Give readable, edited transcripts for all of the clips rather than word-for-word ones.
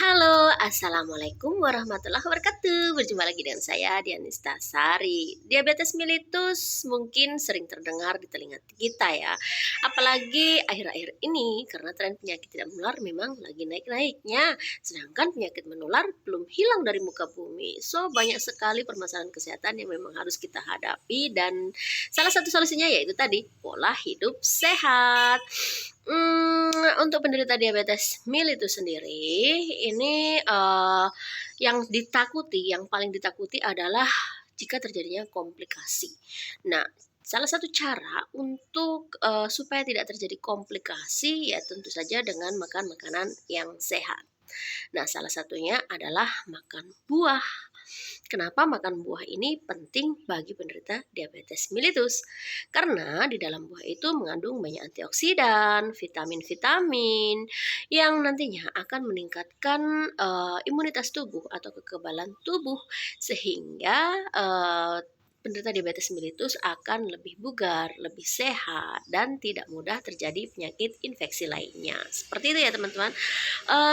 Halo, assalamualaikum warahmatullahi wabarakatuh. Berjumpa lagi dengan saya Dianista Sari. Diabetes mellitus mungkin sering terdengar di telinga kita ya. Apalagi akhir-akhir ini karena tren penyakit tidak menular memang lagi naik-naiknya. Sedangkan penyakit menular belum hilang dari muka bumi. So banyak sekali permasalahan kesehatan yang memang harus kita hadapi dan salah satu solusinya yaitu tadi pola hidup sehat. Untuk penderita diabetes mellitus sendiri, ini yang paling ditakuti adalah jika terjadinya komplikasi. Nah, salah satu cara untuk supaya tidak terjadi komplikasi ya tentu saja dengan makan makanan yang sehat. Nah, salah satunya adalah makan buah. Kenapa makan buah ini penting bagi penderita diabetes mellitus? Karena di dalam buah itu mengandung banyak antioksidan, vitamin-vitamin yang nantinya akan meningkatkan imunitas tubuh atau kekebalan tubuh sehingga penderita diabetes mellitus akan lebih bugar, lebih sehat, dan tidak mudah terjadi penyakit infeksi lainnya. Seperti itu ya teman-teman.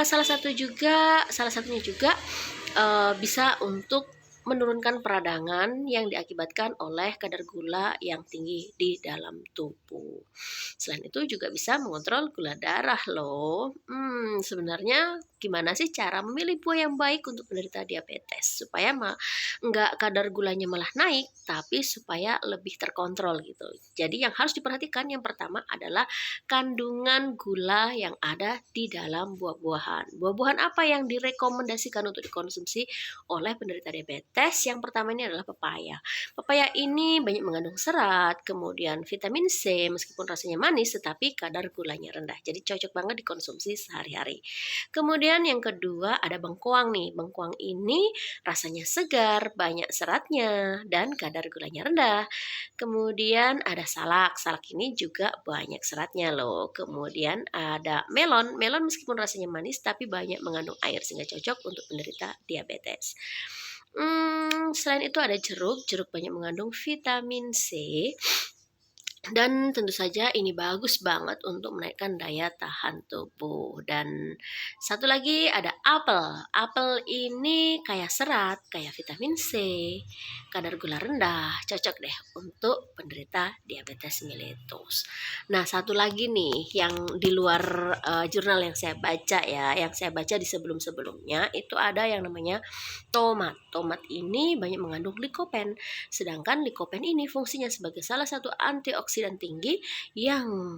Salah satunya juga bisa untuk menurunkan peradangan yang diakibatkan oleh kadar gula yang tinggi di dalam tubuh. Selain itu juga bisa mengontrol gula darah loh. Sebenarnya gimana sih cara memilih buah yang baik untuk penderita diabetes supaya nggak kadar gulanya malah naik, tapi supaya lebih terkontrol gitu. Jadi yang harus diperhatikan yang pertama adalah kandungan gula yang ada di dalam buah-buahan. Buah-buahan apa yang direkomendasikan untuk dikonsumsi oleh penderita diabetes? Yang pertama ini adalah pepaya. Pepaya ini banyak mengandung serat, kemudian vitamin C meskipun rasanya manis tetapi kadar gulanya rendah. Jadi cocok banget dikonsumsi sehari-hari. Kemudian yang kedua ada bengkoang nih. Bengkoang ini rasanya segar, banyak seratnya dan kadar gulanya rendah. Kemudian ada salak. Salak ini juga banyak seratnya loh. Kemudian ada melon. Melon meskipun rasanya manis tapi banyak mengandung air sehingga cocok untuk penderita diabetes. Selain itu ada jeruk. Jeruk banyak mengandung vitamin C. Dan tentu saja ini bagus banget untuk menaikkan daya tahan tubuh. Dan satu lagi ada apel. Apel ini kaya serat, kaya vitamin C, kadar gula rendah, cocok deh untuk penderita diabetes mellitus. Nah, satu lagi nih yang di luar jurnal yang saya baca ya, yang saya baca di sebelum-sebelumnya itu ada yang namanya tomat. Tomat ini banyak mengandung likopen. Sedangkan likopen ini fungsinya sebagai salah satu antioksidan tinggi yang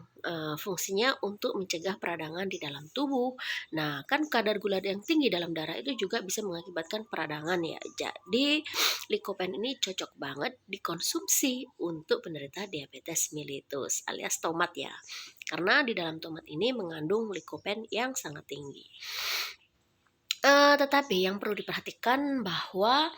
fungsinya untuk mencegah peradangan di dalam tubuh. Nah, kan kadar gula yang tinggi dalam darah itu juga bisa mengakibatkan peradangan ya. Jadi, likopen ini cocok banget dikonsumsi untuk penderita diabetes mellitus alias tomat ya. Karena di dalam tomat ini mengandung likopen yang sangat tinggi. Tetapi yang perlu diperhatikan bahwa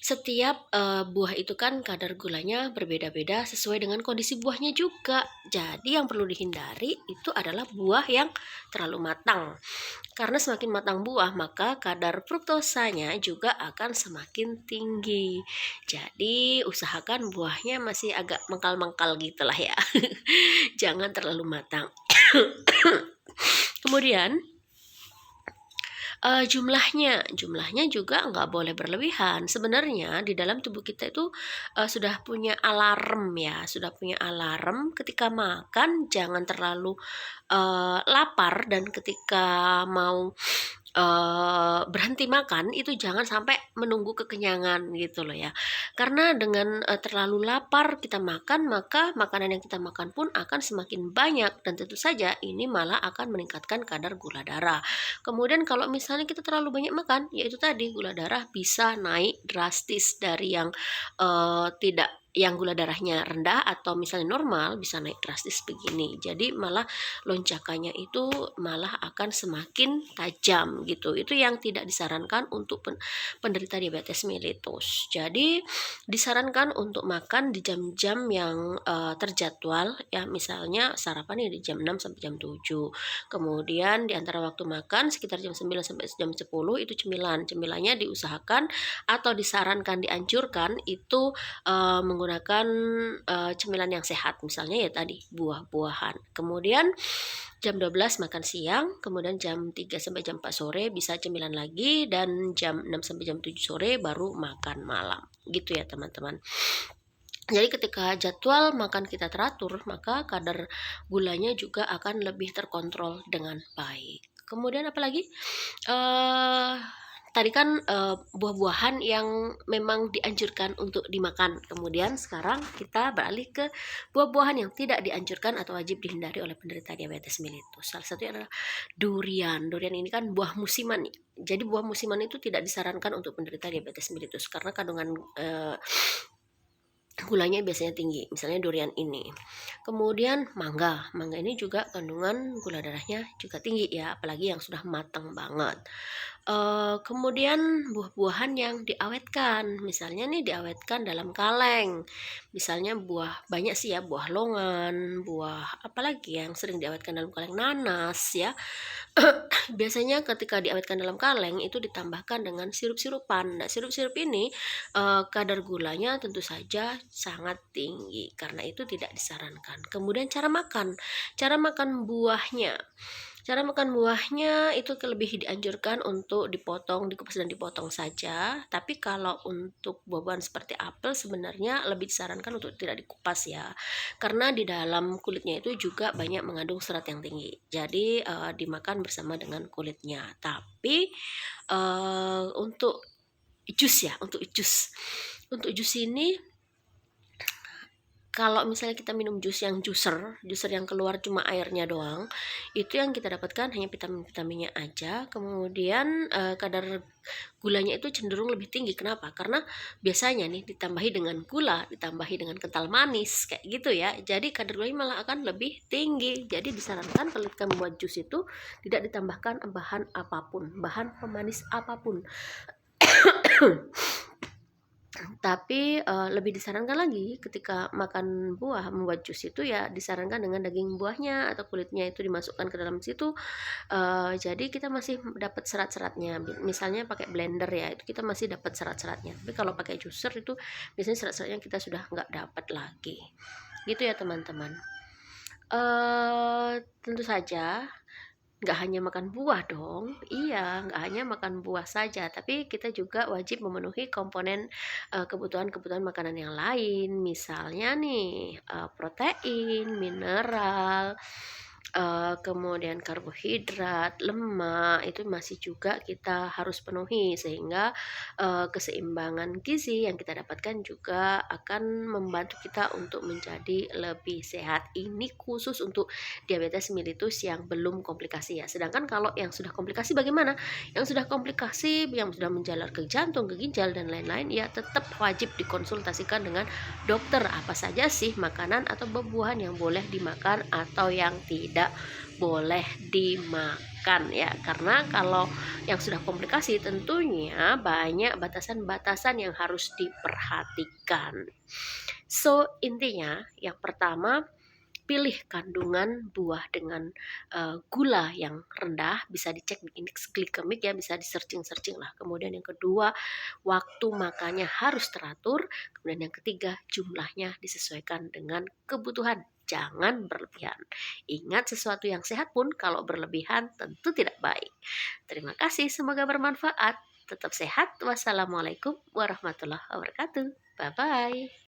setiap buah itu kan kadar gulanya berbeda-beda sesuai dengan kondisi buahnya juga. Jadi yang perlu dihindari itu adalah buah yang terlalu matang. Karena semakin matang buah maka kadar fruktosanya juga akan semakin tinggi. Jadi usahakan buahnya masih agak mengkal-mengkal gitulah ya. Jangan terlalu matang. Kemudian jumlahnya juga nggak boleh berlebihan. Sebenarnya di dalam tubuh kita itu sudah punya alarm ya, sudah punya alarm ketika makan jangan terlalu lapar dan ketika mau berhenti makan itu jangan sampai menunggu kekenyangan gitu loh ya. Karena dengan terlalu lapar kita makan maka makanan yang kita makan pun akan semakin banyak dan tentu saja ini malah akan meningkatkan kadar gula darah. Kemudian kalau misalnya kita terlalu banyak makan, yaitu tadi gula darah bisa naik drastis dari yang gula darahnya rendah atau misalnya normal bisa naik drastis begini. Jadi malah lonjakannya itu malah akan semakin tajam gitu. Itu yang tidak disarankan untuk penderita diabetes mellitus. Jadi disarankan untuk makan di jam-jam yang terjadwal ya, misalnya sarapan ya di jam 6 sampai jam 7. Kemudian di antara waktu makan sekitar jam 9 sampai jam 10 itu cemilan. Cemilannya diusahakan atau disarankan dianjurkan itu menggunakan, cemilan yang sehat, misalnya ya tadi buah-buahan. Kemudian jam 12 makan siang, kemudian jam 3 sampai jam 4 sore bisa cemilan lagi, dan jam 6 sampai jam 7 sore baru makan malam, gitu ya teman-teman. Jadi ketika jadwal makan kita teratur, maka kadar gulanya juga akan lebih terkontrol dengan baik. Kemudian apalagi? Eee, Tadi kan, buah-buahan yang memang dianjurkan untuk dimakan. Kemudian sekarang kita beralih ke buah-buahan yang tidak dianjurkan atau wajib dihindari oleh penderita diabetes mellitus. Salah satunya adalah durian. Durian ini kan buah musiman. Jadi buah musiman itu tidak disarankan untuk penderita diabetes mellitus karena kandungan, gulanya biasanya tinggi, misalnya durian ini. Kemudian mangga, mangga ini juga kandungan gula darahnya juga tinggi ya, apalagi yang sudah matang banget. Kemudian buah-buahan yang diawetkan, misalnya nih diawetkan dalam kaleng, misalnya buah banyak sih ya, buah longan, buah apalagi yang sering diawetkan dalam kaleng, nanas ya. Biasanya ketika diawetkan dalam kaleng itu ditambahkan dengan sirup-sirupan. Nah, sirup-sirup ini kadar gulanya tentu saja sangat tinggi, karena itu tidak disarankan. Kemudian cara makan buahnya. Cara makan buahnya itu lebih dianjurkan untuk dipotong, dikupas dan dipotong saja. Tapi kalau untuk buah-buahan seperti apel sebenarnya lebih disarankan untuk tidak dikupas ya. Karena di dalam kulitnya itu juga banyak mengandung serat yang tinggi. Jadi dimakan bersama dengan kulitnya. Tapi untuk jus ya, untuk jus. Untuk jus ini kalau misalnya kita minum jus yang juicer yang keluar cuma airnya doang, itu yang kita dapatkan hanya vitamin-vitaminnya aja. Kemudian kadar gulanya itu cenderung lebih tinggi. Kenapa? Karena biasanya nih ditambahi dengan gula, ditambahi dengan kental manis kayak gitu ya. Jadi kadar gulanya malah akan lebih tinggi. Jadi disarankan kalau kita membuat jus itu tidak ditambahkan bahan apapun, bahan pemanis apapun. Tapi lebih disarankan lagi ketika makan buah, membuat jus itu ya disarankan dengan daging buahnya atau kulitnya itu dimasukkan ke dalam situ, jadi kita masih dapat serat-seratnya. Misalnya pakai blender ya, itu kita masih dapat serat-seratnya. Tapi kalau pakai juicer itu biasanya serat-seratnya kita sudah nggak dapat lagi. Gitu ya teman-teman. Tentu saja nggak hanya makan buah dong, iya, nggak hanya makan buah saja, tapi kita juga wajib memenuhi komponen kebutuhan-kebutuhan makanan yang lain, misalnya nih protein, mineral, kemudian karbohidrat, lemak, itu masih juga kita harus penuhi sehingga keseimbangan gizi yang kita dapatkan juga akan membantu kita untuk menjadi lebih sehat. Ini khusus untuk diabetes mellitus yang belum komplikasi ya. Sedangkan kalau yang sudah komplikasi bagaimana? Yang sudah komplikasi, yang sudah menjalar ke jantung, ke ginjal dan lain-lain, ya tetap wajib dikonsultasikan dengan dokter. Apa saja sih makanan atau buah-buahan yang boleh dimakan atau yang tidak boleh dimakan ya. Karena kalau yang sudah komplikasi tentunya banyak batasan-batasan yang harus diperhatikan. So, intinya yang pertama, pilih kandungan buah dengan gula yang rendah, bisa dicek indeks glikemik ya, bisa di searching lah. Kemudian yang kedua, waktu makannya harus teratur. Kemudian yang ketiga, jumlahnya disesuaikan dengan kebutuhan, jangan berlebihan. Ingat, sesuatu yang sehat pun kalau berlebihan tentu tidak baik. Terima kasih, semoga bermanfaat. Tetap sehat. Wassalamualaikum warahmatullahi wabarakatuh. Bye bye.